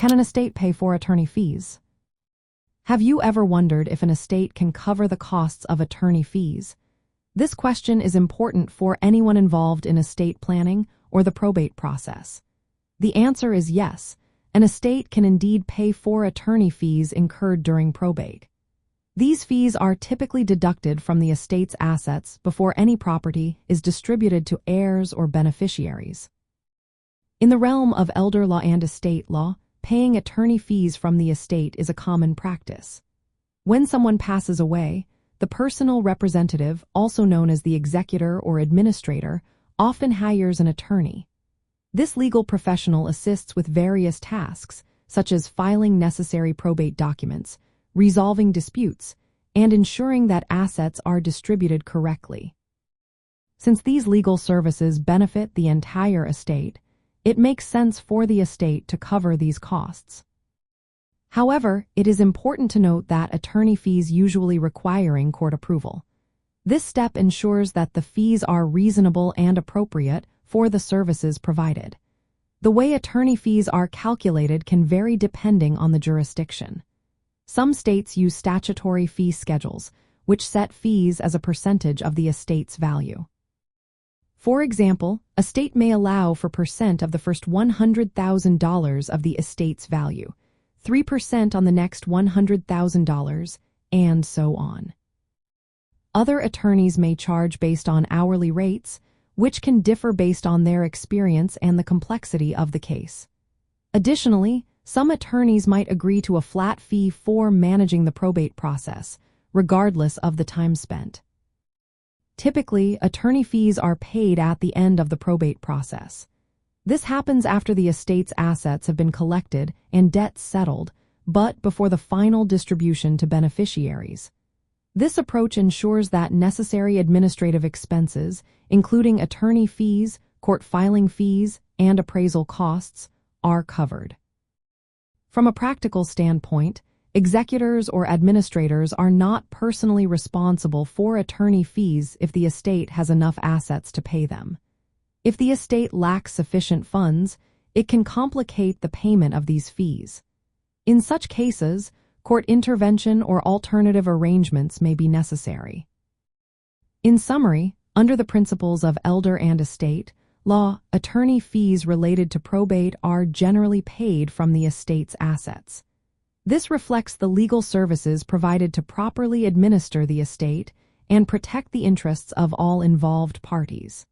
Can an estate pay for attorney fees? Have you ever wondered if an estate can cover the costs of attorney fees? This question is important for anyone involved in estate planning or the probate process. The answer is yes. An estate can indeed pay for attorney fees incurred during probate. These fees are typically deducted from the estate's assets before any property is distributed to heirs or beneficiaries. In the realm of elder law and estate law, paying attorney fees from the estate is a common practice. When someone passes away, the personal representative, also known as the executor or administrator, often hires an attorney. This legal professional assists with various tasks, such as filing necessary probate documents, resolving disputes, and ensuring that assets are distributed correctly. Since these legal services benefit the entire estate, it makes sense for the estate to cover these costs. However, it is important to note that attorney fees usually requiring court approval. This step ensures that the fees are reasonable and appropriate for the services provided. The way attorney fees are calculated can vary depending on the jurisdiction. Some states use statutory fee schedules, which set fees as a percentage of the estate's value. For example, a state may allow for percent of the first $100,000 of the estate's value, 3% on the next $100,000, and so on. Other attorneys may charge based on hourly rates, which can differ based on their experience and the complexity of the case. Additionally, some attorneys might agree to a flat fee for managing the probate process, regardless of the time spent. Typically, attorney fees are paid at the end of the probate process. This happens after the estate's assets have been collected and debts settled, but before the final distribution to beneficiaries. This approach ensures that necessary administrative expenses, including attorney fees, court filing fees, and appraisal costs, are covered. From a practical standpoint, executors or administrators are not personally responsible for attorney fees if the estate has enough assets to pay them. If the estate lacks sufficient funds, it can complicate the payment of these fees. In such cases, court intervention or alternative arrangements may be necessary. In summary, under the principles of elder and estate law, attorney fees related to probate are generally paid from the estate's assets. This reflects the legal services provided to properly administer the estate and protect the interests of all involved parties.